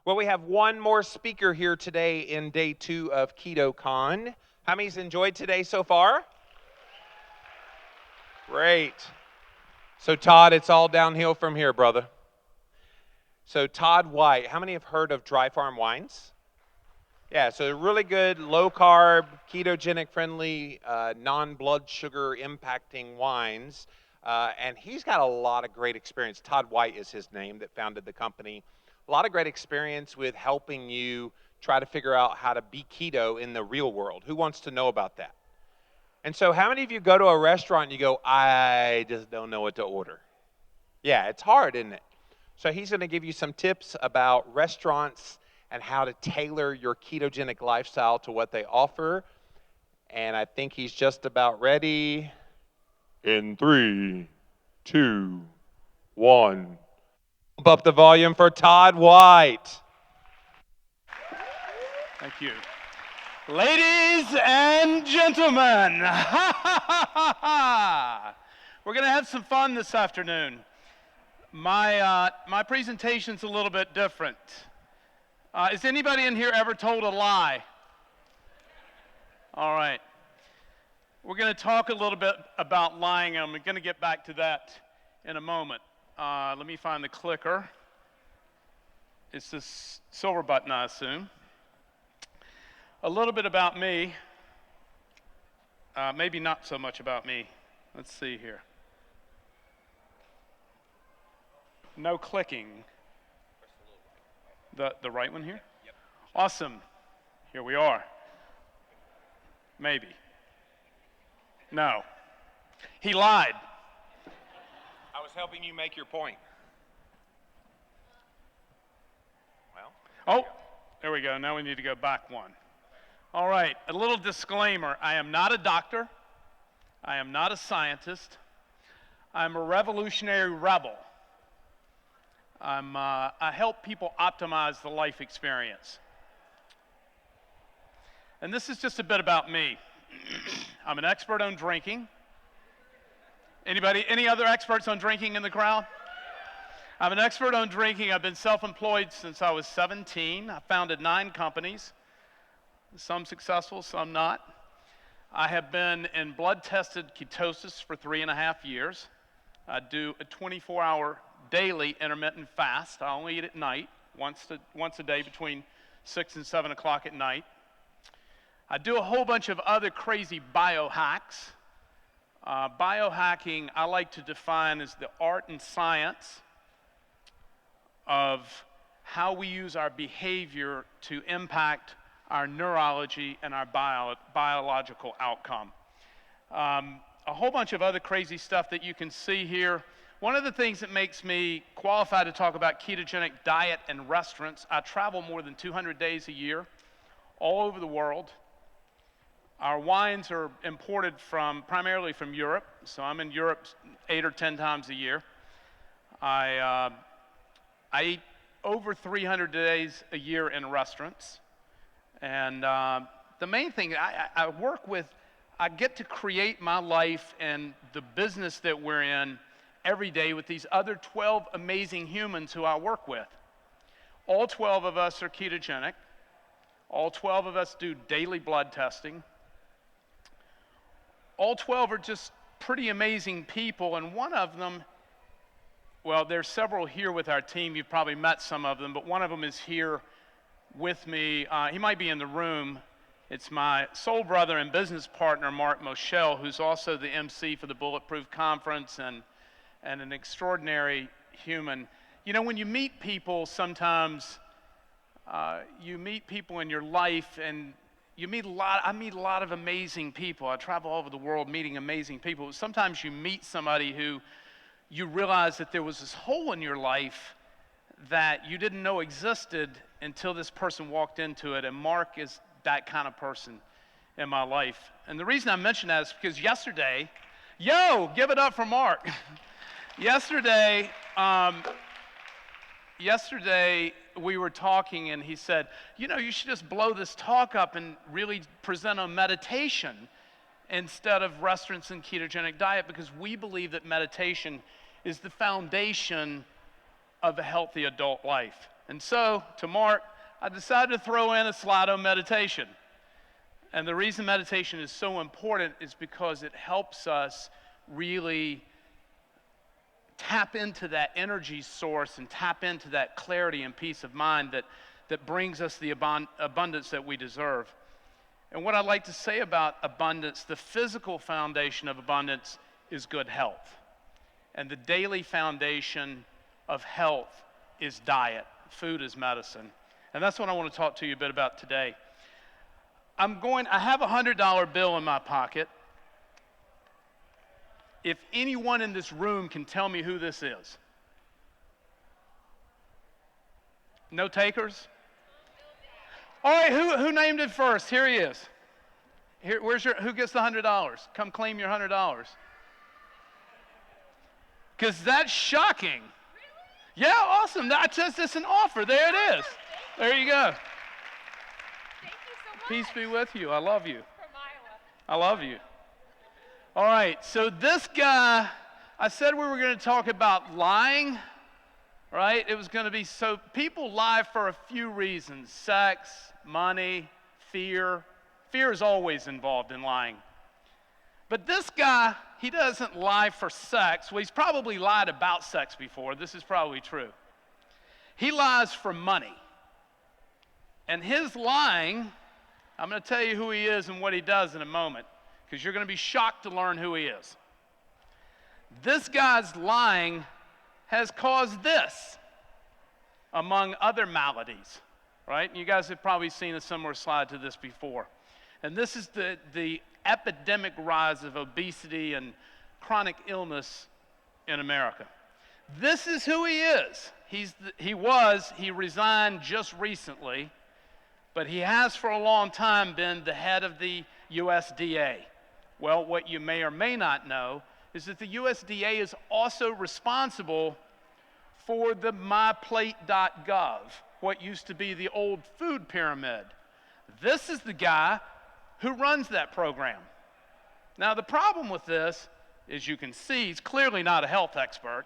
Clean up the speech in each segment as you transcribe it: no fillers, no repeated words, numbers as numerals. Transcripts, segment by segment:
Well, we have one more speaker here today in day 2 of KetoCon. How many's enjoyed today so far? Great. So Todd, it's all downhill from here, brother. So Todd White, how many have heard of Dry Farm Wines? Yeah, so they're really good, low-carb, ketogenic-friendly, non-blood sugar impacting wines. And he's got a lot of great experience. Todd White is his name that founded the company. A lot of great experience with helping you try to figure out how to be keto in the real world. Who wants to know about that? And so how many of you go to a restaurant and you go, I just don't know what to order? Yeah, it's hard, isn't it? So he's going to give you some tips about restaurants and how to tailor your ketogenic lifestyle to what they offer. And I think he's just about ready. In 3, 2, 1. Bump up the volume for Todd White. Thank you. Ladies and gentlemen, we're going to have some fun this afternoon. My presentation's a little bit different. Has anybody in here ever told a lie? All right. We're going to talk a little bit about lying, and I'm going to get back to that in a moment. Let me find the clicker. It's this silver button, I assume. A little bit about me. Maybe not so much about me. Let's see here. No clicking. The right one here? Yep. Awesome. Here we are. Maybe. No. He lied. I was helping you make your point. Well. Oh, there we go. Now we need to go back one. All right, a little disclaimer. I am not a doctor. I am not a scientist. I'm a revolutionary rebel. I help people optimize the life experience. And this is just a bit about me. I'm an expert on drinking. Any other experts on drinking in the crowd? I'm an expert on drinking. I've been self-employed since I was 17. I founded 9 companies. Some successful, some not. I have been in blood-tested ketosis for 3.5 years. I do a 24-hour daily intermittent fast. I only eat at night, once a day between 6 and 7 o'clock at night. I do a whole bunch of other crazy biohacks. Biohacking, I like to define as the art and science of how we use our behavior to impact our neurology and our biological outcome. A whole bunch of other crazy stuff that you can see here. One of the things that makes me qualified to talk about ketogenic diet and restaurants, I travel more than 200 days a year, all over the world. Our wines are imported primarily from Europe, so I'm in Europe 8 or 10 times a year. I eat over 300 days a year in restaurants. And the main thing, I get to create my life and the business that we're in every day with these other 12 amazing humans who I work with. All 12 of us are ketogenic. All 12 of us do daily blood testing. All 12 are just pretty amazing people, and one of them, well, there's several here with our team. You've probably met some of them, but one of them is here with me. He might be in the room. It's my soul brother and business partner, Mark Moschel, who's also the MC for the Bulletproof Conference and an extraordinary human. You know, when you meet people, sometimes you meet people in your life, and I meet a lot of amazing people. I travel all over the world meeting amazing people. Sometimes you meet somebody who you realize that there was this hole in your life that you didn't know existed until this person walked into it, and Mark is that kind of person in my life. And the reason I mention that is because yesterday, give it up for Mark. Yesterday we were talking, and he said, you should just blow this talk up and really present a meditation instead of restaurants and ketogenic diet, because we believe that meditation is the foundation of a healthy adult life. And so, to Mark, I decided to throw in a slide on meditation. And the reason meditation is so important is because it helps us really tap into that energy source and tap into that clarity and peace of mind that brings us the abundance that we deserve. And what I'd like to say about abundance, the physical foundation of abundance is good health. And the daily foundation of health is diet. Food is medicine. And that's what I want to talk to you a bit about today. I have a $100 bill in my pocket. If anyone in this room can tell me who this is. No takers? All right, who named it first? Here he is. Here, who gets the $100? Come claim your $100. Because that's shocking. Yeah, awesome. That's just an offer. There it is. There you go. Thank you so much. Peace be with you. I love you. From Iowa. I love you. All right, so this guy, I said we were going to talk about lying, right? It was going to be, so people lie for a few reasons: sex, money, fear. Fear is always involved in lying. But this guy, he doesn't lie for sex. Well, he's probably lied about sex before. This is probably true. He lies for money. And his lying, I'm going to tell you who he is and what he does in a moment, because you're going to be shocked to learn who he is. This guy's lying has caused this, among other maladies, right? You guys have probably seen a similar slide to this before. And this is the epidemic rise of obesity and chronic illness in America. This is who he is. He resigned just recently, but he has for a long time been the head of the USDA. Well, what you may or may not know is that the USDA is also responsible for the myplate.gov, what used to be the old food pyramid. This is the guy who runs that program. Now, the problem with this, as you can see, he's clearly not a health expert.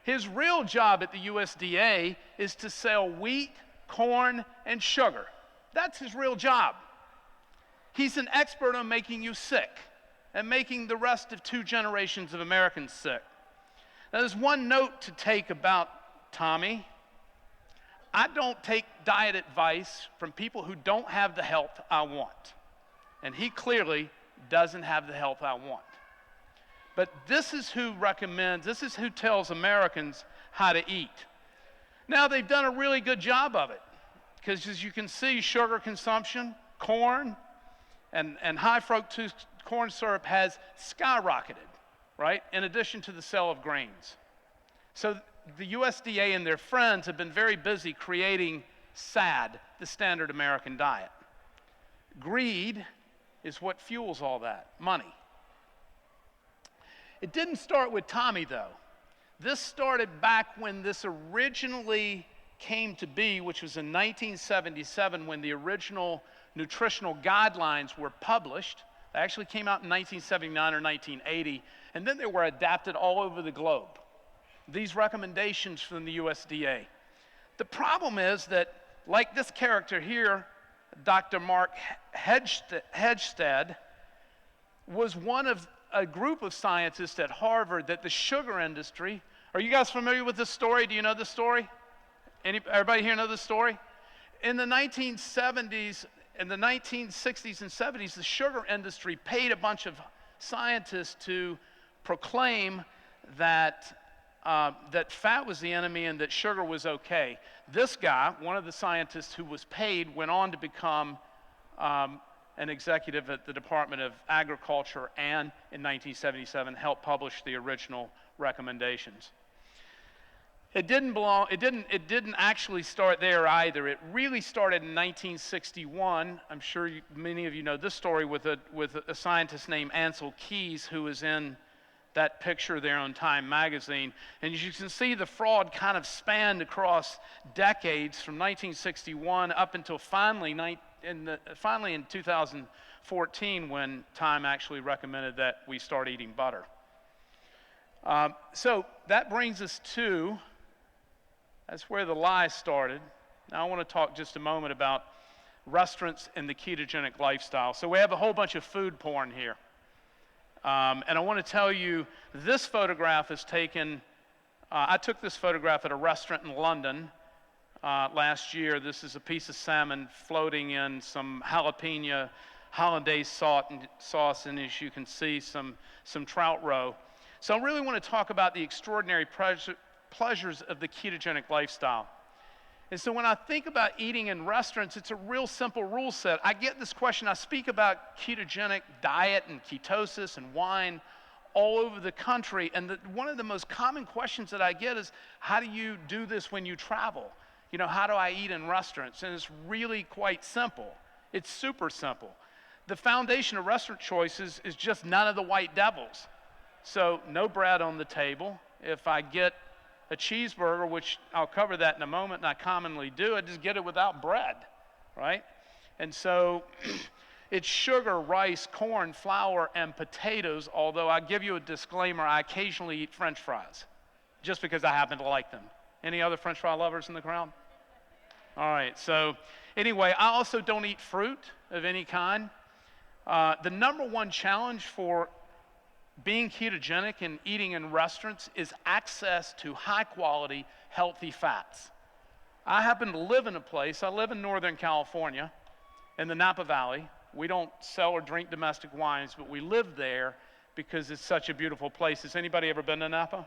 His real job at the USDA is to sell wheat, corn, and sugar. That's his real job. He's an expert on making you sick and making the rest of 2 generations of Americans sick. Now, there's one note to take about Tommy. I don't take diet advice from people who don't have the health I want. And he clearly doesn't have the health I want. But this is who tells Americans how to eat. Now, they've done a really good job of it, because as you can see, sugar consumption, corn, and high fructose corn syrup has skyrocketed, right, in addition to the sale of grains. So the USDA and their friends have been very busy creating SAD, the standard American diet. Greed is what fuels all that, money. It didn't start with Tommy, though. This started back when this originally came to be, which was in 1977, when the original nutritional guidelines were published. They actually came out in 1979 or 1980, and then they were adapted all over the globe. These recommendations from the USDA. The problem is that, like this character here, Dr. Mark Hedgestad, was one of a group of scientists at Harvard that the sugar industry, are you guys familiar with this story? Do you know this story? Everybody here know this story? In the 1970s, in the 1960s and 70s, the sugar industry paid a bunch of scientists to proclaim that fat was the enemy and that sugar was okay. This guy, one of the scientists who was paid, went on to become an executive at the Department of Agriculture, and in 1977 helped publish the original recommendations. It didn't actually start there either. It really started in 1961. I'm sure many of you know this story with a scientist named Ansel Keys, who was in that picture there on Time magazine. And as you can see, the fraud kind of spanned across decades from 1961 up until finally in 2014, when Time actually recommended that we start eating butter. So that brings us to That's where the lie started. Now I want to talk just a moment about restaurants and the ketogenic lifestyle. So we have a whole bunch of food porn here. And I want to tell you, this photograph is taken, I took this photograph at a restaurant in London last year. This is a piece of salmon floating in some jalapeno hollandaise sauce, and as you can see, some trout roe. So I really want to talk about the extraordinary pleasures of the ketogenic lifestyle. And so when I think about eating in restaurants, it's a real simple rule set. I get this question. I speak about ketogenic diet and ketosis and wine all over the country. And one of the most common questions that I get is, how do you do this when you travel? You know, how do I eat in restaurants? And it's really quite simple. It's super simple. The foundation of restaurant choices is just none of the white devils. So no bread on the table. If I get a cheeseburger, which I'll cover that in a moment, and I commonly do, I just get it without bread, right? And so it's sugar, rice, corn, flour, and potatoes, although I give you a disclaimer, I occasionally eat French fries, just because I happen to like them. Any other French fry lovers in the crowd? All right, so anyway, I also don't eat fruit of any kind. The number one challenge for being ketogenic and eating in restaurants is access to high-quality, healthy fats. I happen to live in a place, I live in Northern California, in the Napa Valley. We don't sell or drink domestic wines, but we live there because it's such a beautiful place. Has anybody ever been to Napa?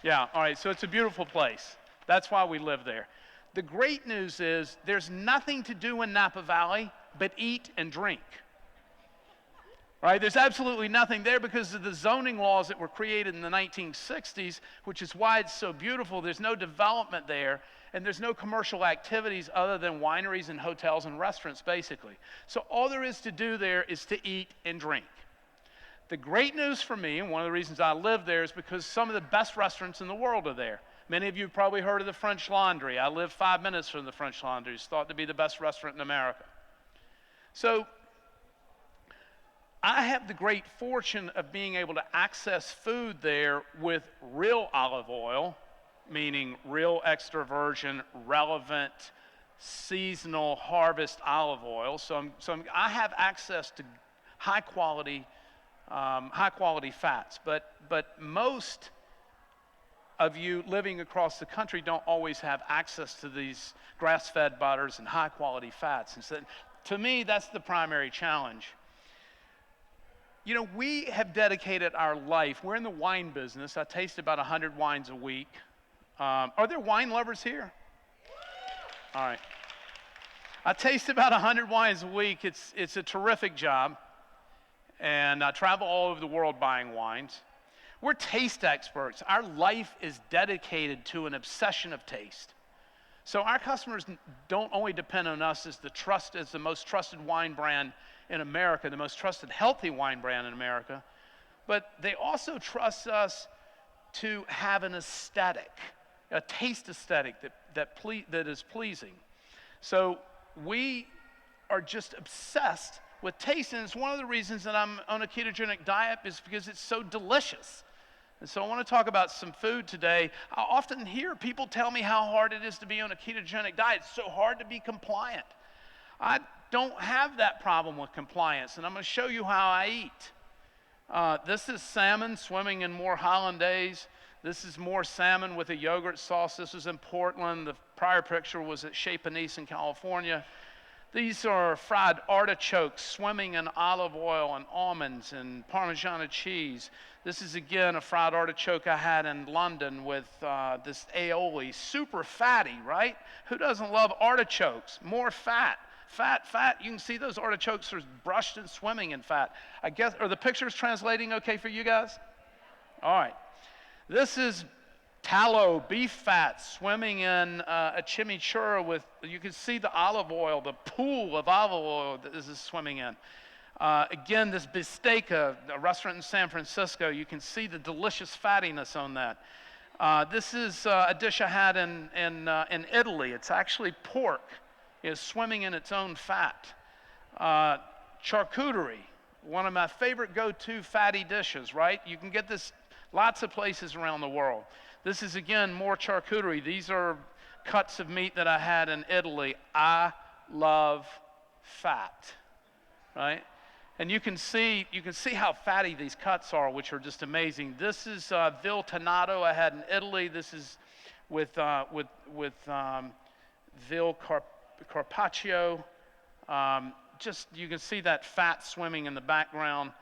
Yeah, all right, so it's a beautiful place. That's why we live there. The great news is there's nothing to do in Napa Valley but eat and drink. Right? There's absolutely nothing there because of the zoning laws that were created in the 1960s, which is why it's so beautiful. There's no development there, and there's no commercial activities other than wineries and hotels and restaurants, basically. So all there is to do there is to eat and drink. The great news for me, and one of the reasons I live there, is because some of the best restaurants in the world are there. Many of you have probably heard of the French Laundry. I live 5 minutes from the French Laundry. It's thought to be the best restaurant in America. So I have the great fortune of being able to access food there with real olive oil, meaning real extra virgin, relevant, seasonal harvest olive oil. I have access to high quality fats. But most of you living across the country don't always have access to these grass-fed butters and high quality fats. And so to me, that's the primary challenge. You know, we have dedicated our life, we're in the wine business. I taste about 100 wines a week. Are there wine lovers here? All right. I taste about 100 wines a week. It's a terrific job. And I travel all over the world buying wines. We're taste experts. Our life is dedicated to an obsession of taste. So our customers don't only depend on us as the most trusted wine brand in America, the most trusted healthy wine brand in America, but they also trust us to have an aesthetic, a taste aesthetic that is pleasing. So we are just obsessed with taste, and it's one of the reasons that I'm on a ketogenic diet is because it's so delicious. And so I want to talk about some food today. I often hear people tell me how hard it is to be on a ketogenic diet. It's so hard to be compliant. I don't have that problem with compliance, and I'm going to show you how I eat. This is salmon swimming in more hollandaise. This is more salmon with a yogurt sauce. This is in Portland. The prior picture was at Chez Panisse in California. These are fried artichokes swimming in olive oil and almonds and Parmesan cheese. This is, again, a fried artichoke I had in London with this aioli. Super fatty, right? Who doesn't love artichokes? More fat. Fat. You can see those artichokes are brushed and swimming in fat. I guess, are the pictures translating okay for you guys? All right. This is tallow, beef fat, swimming in a chimichurri with, you can see the olive oil, the pool of olive oil that this is swimming in. Again, this bistecca, a restaurant in San Francisco, you can see the delicious fattiness on that. This is a dish I had in Italy. It's actually pork. It's swimming in its own fat. Charcuterie, one of my favorite go-to fatty dishes, right? You can get this Lots of places around the world. This is, again, more charcuterie. These are cuts of meat that I had in Italy. I love fat, right? And you can see how fatty these cuts are, which are just amazing. This is Vil Tonnato I had in Italy. This is with Vil Carpaccio. Just you can see that fat swimming in the background.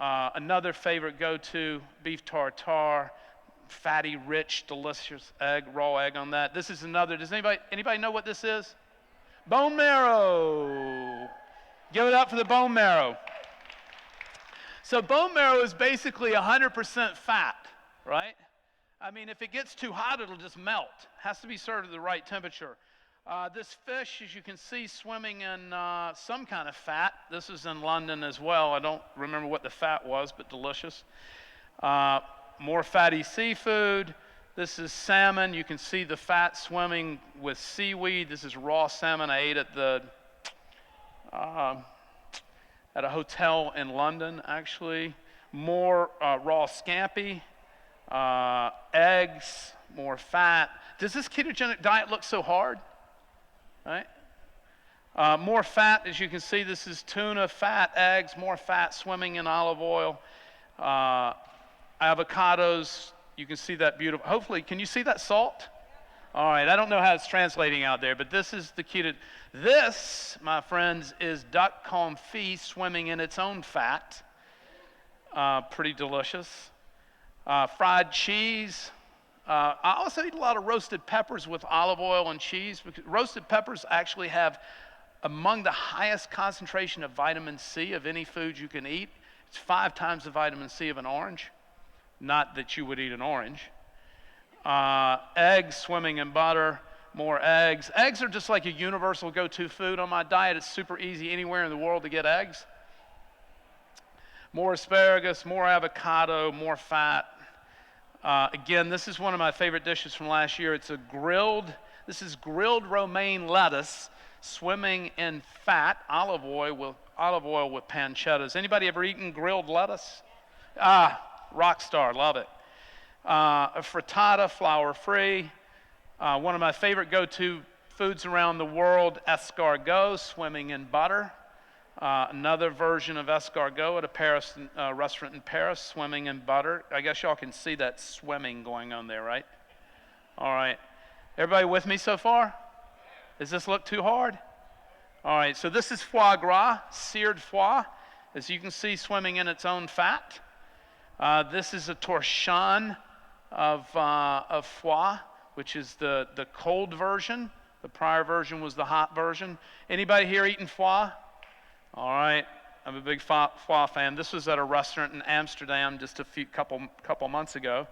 Another favorite go-to, beef tartare, fatty, rich, delicious egg, raw egg on that. This is another. Does anybody know what this is? Bone marrow. Give it up for the bone marrow. So bone marrow is basically 100% fat, right? I mean, if it gets too hot, it'll just melt. It has to be served at the right temperature. This fish, as you can see, swimming in some kind of fat. This is in London as well. I don't remember what the fat was, but delicious. More fatty seafood. This is salmon. You can see the fat swimming with seaweed. This is raw salmon I ate at a hotel in London, actually. More raw scampi, eggs, more fat. Does this ketogenic diet look so hard? Right? More fat, as you can see, this is tuna, fat, eggs, more fat swimming in olive oil. Avocados, you can see that beautiful. Hopefully, can you see that salt? All right, I don't know how it's translating out there, but this is the keto. This, my friends, is duck confit swimming in its own fat. Pretty delicious. Fried cheese. I also eat a lot of roasted peppers with olive oil and cheese, because roasted peppers actually have among the highest concentration of vitamin C of any food you can eat. It's 5 times the vitamin C of an orange. Not that you would eat an orange. Eggs swimming in butter, more eggs. Eggs are just like a universal go-to food on my diet. It's super easy anywhere in the world to get eggs. More asparagus, more avocado, more fat. Again, this is one of my favorite dishes from last year. This is grilled romaine lettuce swimming in fat, olive oil with pancettas. Anybody ever eaten grilled lettuce? Rock star, love it. A frittata, flour-free. One of my favorite go-to foods around the world, escargot, swimming in butter. Another version of escargot at a Paris restaurant in Paris, swimming in butter. I guess y'all can see that swimming going on there, right? All right. Everybody with me so far? Does this look too hard? All right, so this is foie gras, seared foie, as you can see, swimming in its own fat. This is a torchon of foie, which is the cold version. The prior version was the hot version. Anybody here eating foie? All right, I'm a big foie fan. This was at a restaurant in Amsterdam just a couple months ago.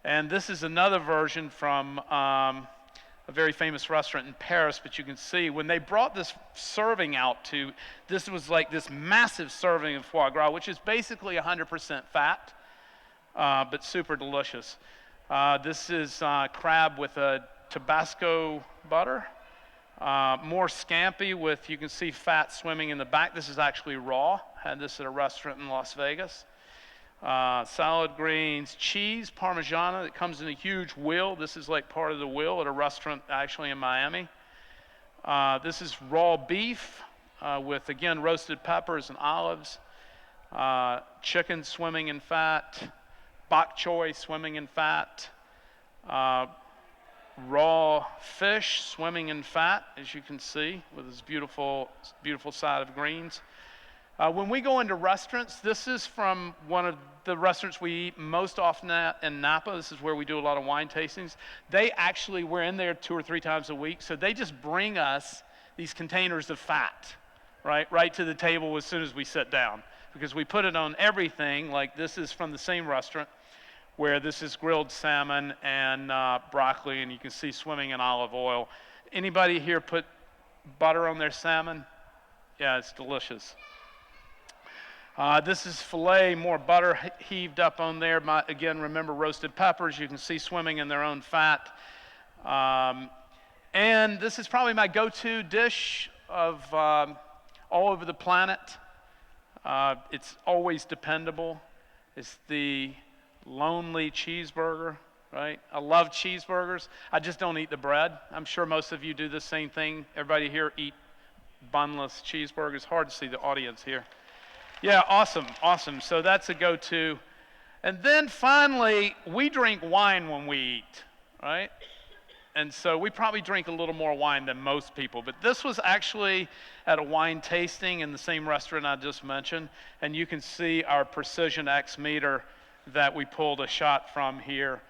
And this is another version from a very famous restaurant in Paris, but you can see when they brought this serving out this was like this massive serving of foie gras, which is basically 100% fat, but super delicious. This is crab with a Tabasco butter. More scampi with, you can see fat swimming in the back. This is actually raw. Had this at a restaurant in Las Vegas. Salad greens, cheese, Parmigiana that comes in a huge wheel. This is like part of the wheel at a restaurant actually in Miami. This is raw beef with, again, roasted peppers and olives. Chicken swimming in fat. Bok choy swimming in fat. Raw fish swimming in fat, as you can see, with this beautiful, beautiful side of greens. When we go into restaurants, this is from one of the restaurants we eat most often at in Napa. This is where we do a lot of wine tastings. We're in there 2 or 3 times a week, so they just bring us these containers of fat, right to the table as soon as we sit down, because we put it on everything. Like this is from the same restaurant, where this is grilled salmon and broccoli, and you can see swimming in olive oil. Anybody here put butter on their salmon? Yeah, it's delicious. This is filet, more butter heaved up on there. Again, remember roasted peppers, you can see swimming in their own fat. And this is probably my go-to dish of all over the planet. It's always dependable. It's the lonely cheeseburger, right? I love cheeseburgers. I just don't eat the bread. I'm sure most of you do the same thing. Everybody here eat bunless cheeseburgers. Hard to see the audience here. Yeah, awesome, awesome. So that's a go-to. And then finally, we drink wine when we eat, right? And so we probably drink a little more wine than most people. But this was actually at a wine tasting in the same restaurant I just mentioned. And you can see our Precision X meter that we pulled a shot from here.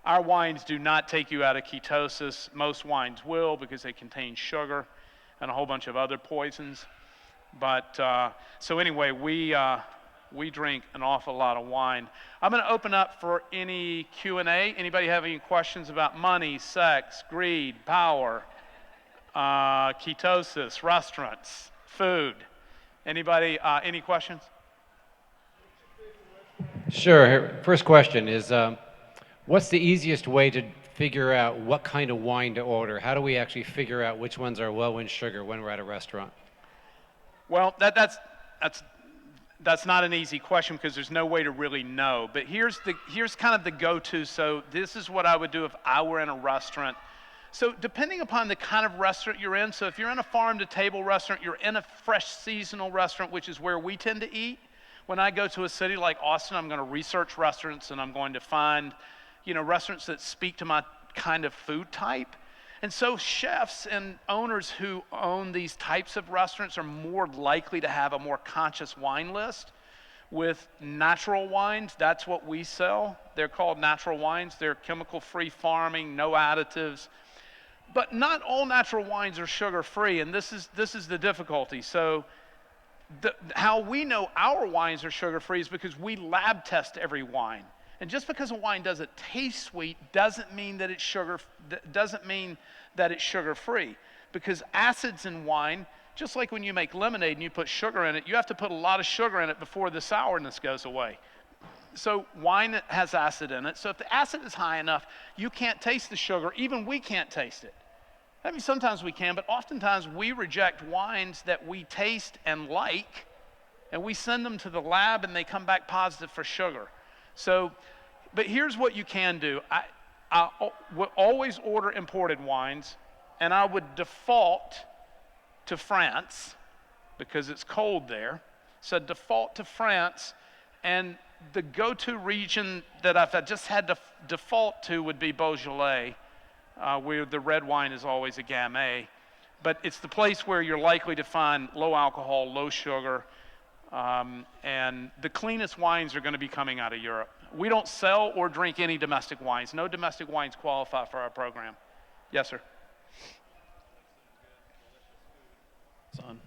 Our wines do not take you out of ketosis. Most wines will because they contain sugar and a whole bunch of other poisons. But so anyway, we drink an awful lot of wine. I'm going to open up for any Q&A. Anybody have any questions about money, sex, greed, power, ketosis, restaurants, food? Anybody, any questions? Sure. First question is, what's the easiest way to figure out what kind of wine to order? How do we actually figure out which ones are low in sugar when we're at a restaurant? Well, that's not an easy question because there's no way to really know. But here's kind of the go-to. So this is what I would do if I were in a restaurant. So depending upon the kind of restaurant you're in, so if you're in a farm-to-table restaurant, you're in a fresh seasonal restaurant, which is where we tend to eat. When I go to a city like Austin, I'm going to research restaurants and I'm going to find, restaurants that speak to my kind of food type. And so chefs and owners who own these types of restaurants are more likely to have a more conscious wine list with natural wines. That's what we sell. They're called natural wines. They're chemical-free farming, no additives. But not all natural wines are sugar-free, and this is the difficulty. So how we know our wines are sugar-free is because we lab test every wine. And just because a wine doesn't taste sweet doesn't mean that it's sugar-free. Because acids in wine, just like when you make lemonade and you put sugar in it, you have to put a lot of sugar in it before the sourness goes away. So wine has acid in it. So if the acid is high enough, you can't taste the sugar. Even we can't taste it. I mean, sometimes we can, but oftentimes we reject wines that we taste and like, and we send them to the lab and they come back positive for sugar. So, but here's what you can do. I would always order imported wines, and I would default to France because it's cold there. So default to France, and the go-to region that I've just had to default to would be Beaujolais, where the red wine is always a Gamay. But it's the place where you're likely to find low alcohol, low sugar, and the cleanest wines are going to be coming out of Europe. We don't sell or drink any domestic wines. No domestic wines qualify for our program. Yes, sir. It's on.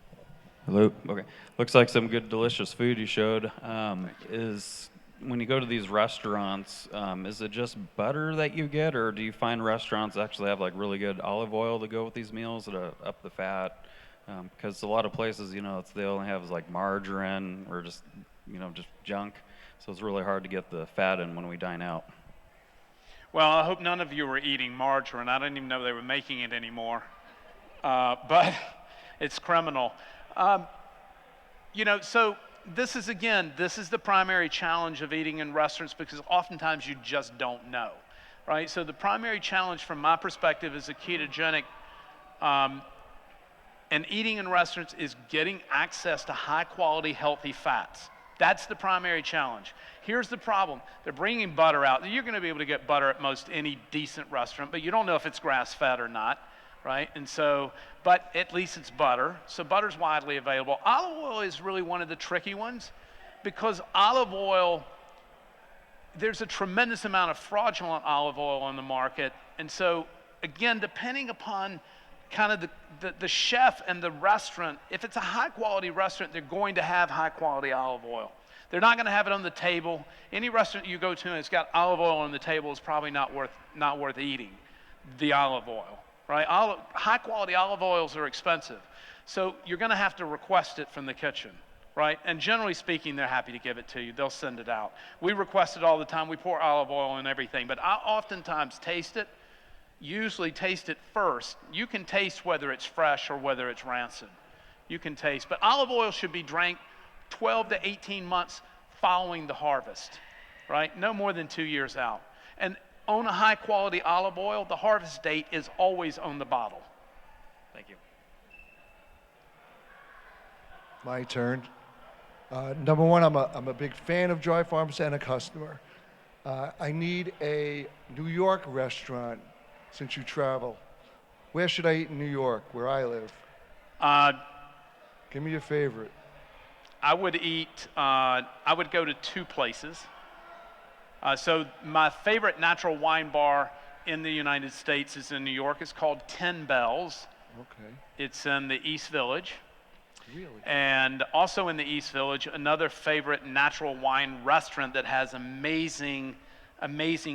Hello. Okay. Looks like some good, delicious food you showed. Is when you go to these restaurants, is it just butter that you get, or do you find restaurants actually have like really good olive oil to go with these meals to up the fat? Because a lot of places, they only have like margarine or just junk. So it's really hard to get the fat in when we dine out. Well, I hope none of you were eating margarine. I didn't even know they were making it anymore. But it's criminal. So this is the primary challenge of eating in restaurants because oftentimes you just don't know, right? So the primary challenge from my perspective as a ketogenic and eating in restaurants is getting access to high quality, healthy fats. That's the primary challenge. Here's the problem. They're bringing butter out. You're going to be able to get butter at most any decent restaurant, but you don't know if it's grass-fed or not, right? And so, but at least it's butter. So butter's widely available. Olive oil is really one of the tricky ones because olive oil, there's a tremendous amount of fraudulent olive oil on the market. And so, again, depending upon kind of the chef and the restaurant, if it's a high-quality restaurant, they're going to have high-quality olive oil. They're not going to have it on the table. Any restaurant you go to and it's got olive oil on the table is probably not worth eating the olive oil, right? High-quality olive oils are expensive. So you're going to have to request it from the kitchen, right? And generally speaking, they're happy to give it to you. They'll send it out. We request it all the time. We pour olive oil in everything. But I oftentimes taste it. Usually taste it first. You can taste whether it's fresh or whether it's rancid. You can taste. But olive oil should be drank 12 to 18 months following the harvest, right? No more than 2 years out. And on a high quality olive oil, the harvest date is always on the bottle. Thank you. My turn. Number one, I'm a big fan of Dry Farms and a customer. I need a New York restaurant since you travel. Where should I eat in New York, where I live? Give me your favorite. I would go to 2 places. So my favorite natural wine bar in the United States is in New York. It's called 10 Bells. Okay. It's in the East Village. Really? And also in the East Village, another favorite natural wine restaurant that has amazing,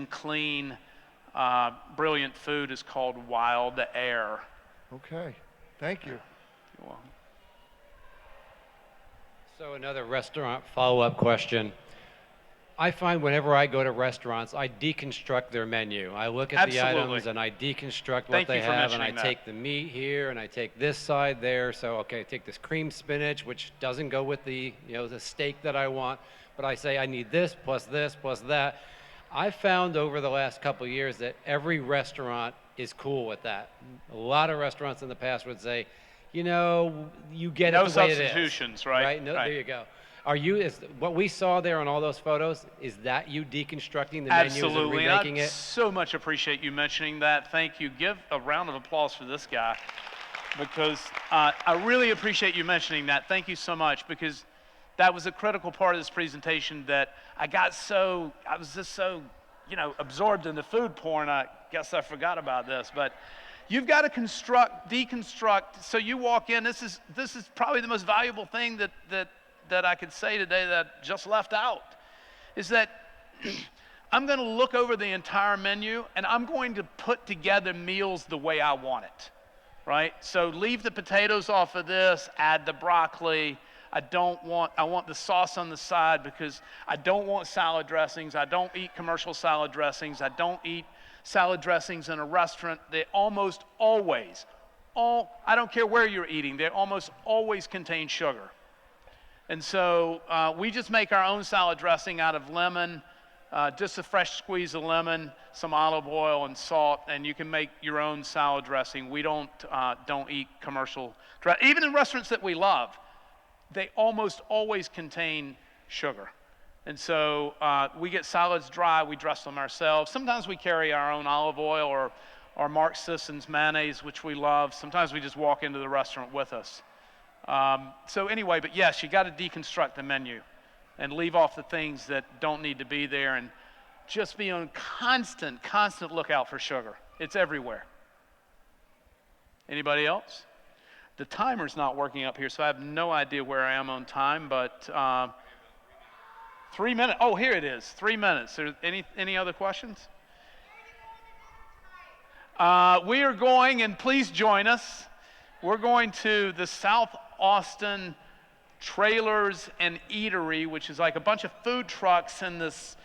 clean, brilliant food is called Wild Air. Okay. Thank you. You're welcome. So another restaurant follow-up question. I find whenever I go to restaurants, I deconstruct their menu. I look at the Absolutely. items and I deconstruct what Thank they you for have, and I mentioning that. take the meat here and I take this side there. So okay, I take this cream spinach, which doesn't go with the the steak that I want, but I say I need this plus that. I found over the last couple of years that every restaurant is cool with that. A lot of restaurants in the past would say, you get No it the way it is. substitutions, right? No, Right. there you go. Is what we saw there on all those photos, is that you deconstructing the menus and Absolutely. remaking I it? so much appreciate you mentioning that. Thank you. Give a round of applause for this guy, because I really appreciate you mentioning that. Thank you so much, because that was a critical part of this presentation that I was just so absorbed in the food porn, I guess I forgot about this. But you've got to deconstruct. So you walk in, this is probably the most valuable thing that I could say today that I just left out, is that I'm going to look over the entire menu and I'm going to put together meals the way I want it, right? So leave the potatoes off of this, add the broccoli. I want the sauce on the side because I don't want salad dressings. I don't eat commercial salad dressings. I don't eat salad dressings in a restaurant. They almost always, I don't care where you're eating, they almost always contain sugar. And so we just make our own salad dressing out of lemon, just a fresh squeeze of lemon, some olive oil and salt, and you can make your own salad dressing. We don't eat commercial. Even in restaurants that we love, they almost always contain sugar. And so we get salads dry, we dress them ourselves. Sometimes we carry our own olive oil or Mark Sisson's mayonnaise, which we love. Sometimes we just walk into the restaurant with us. So anyway, but yes, you got to deconstruct the menu and leave off the things that don't need to be there, and just be on constant lookout for sugar. It's everywhere. Anybody else? The timer's not working up here, so I have no idea where I am on time, but 3 minutes. Oh, here it is, 3 minutes. Any other questions? We are going, and please join us. We're going to the South Austin Trailers and Eatery, which is like a bunch of food trucks in this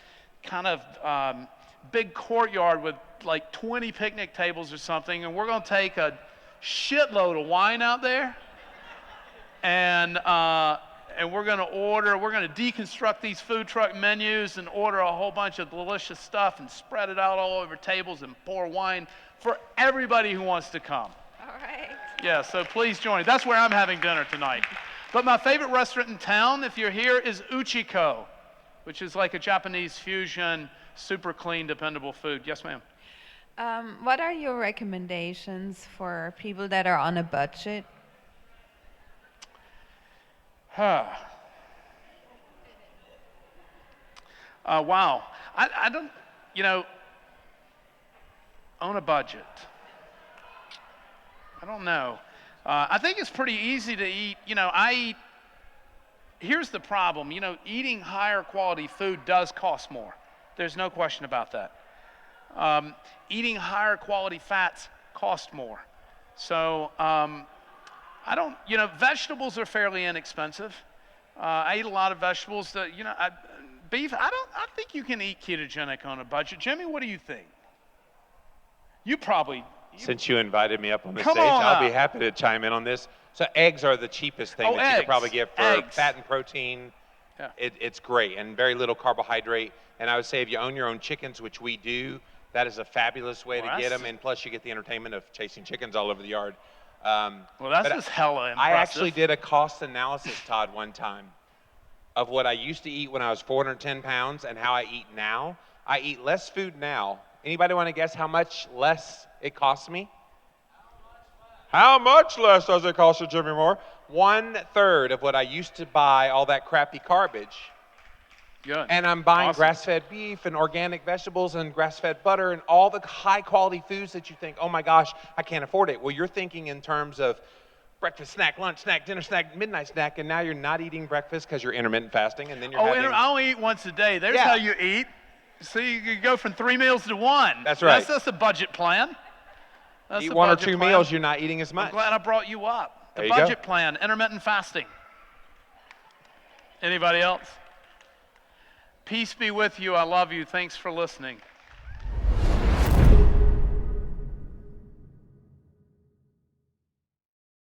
kind of big courtyard with like 20 picnic tables or something. And we're going to take a shitload of wine out there, and we're going to deconstruct these food truck menus and order a whole bunch of delicious stuff and spread it out all over tables and pour wine for everybody who wants to come. All right. Yeah, so please join. That's where I'm having dinner tonight. But my favorite restaurant in town, if you're here, is Uchiko, which is like a Japanese fusion, super clean, dependable food. Yes, ma'am. What are your recommendations for people that are on a budget? Wow. I don't, on a budget. I don't know. I think it's pretty easy to eat. Here's the problem. Eating higher quality food does cost more. There's no question about that. Eating higher quality fats cost more. So vegetables are fairly inexpensive. I eat a lot of vegetables. Beef, I think you can eat ketogenic on a budget. Jimmy, what do you think? You probably. Since you invited me up on the Come stage, on I'll be up. happy to chime in on this. So eggs are the cheapest thing that you eggs. could probably get for Eggs. fat and protein. Yeah. It's great and very little carbohydrate. And I would say if you own your own chickens, which we do, that is a fabulous way Well, to get that's- them. And plus, you get the entertainment of chasing chickens all over the yard. Well, that's but just hella impressive. I actually did a cost analysis, Todd, one time of what I used to eat when I was 410 pounds and how I eat now. I eat less food now. Anybody want to guess how much less it costs me? How much less does it cost you, Jimmy Moore? 1/3 of what I used to buy all that crappy garbage. Good. And I'm buying Awesome. grass-fed beef and organic vegetables and grass-fed butter and all the high-quality foods that you think, oh my gosh, I can't afford it. Well, you're thinking in terms of breakfast snack, lunch snack, dinner snack, midnight snack, and now you're not eating breakfast because you're intermittent fasting, and then you're having... I only eat once a day. There's Yeah. how you eat. See, you go from 3 meals to 1. That's right. That's a budget plan. That's eat a one or budget two plan. meals, you're not eating as I'm much. glad I brought you up. The There you go. budget plan, intermittent fasting. Anybody else? Peace be with you. I love you. Thanks for listening.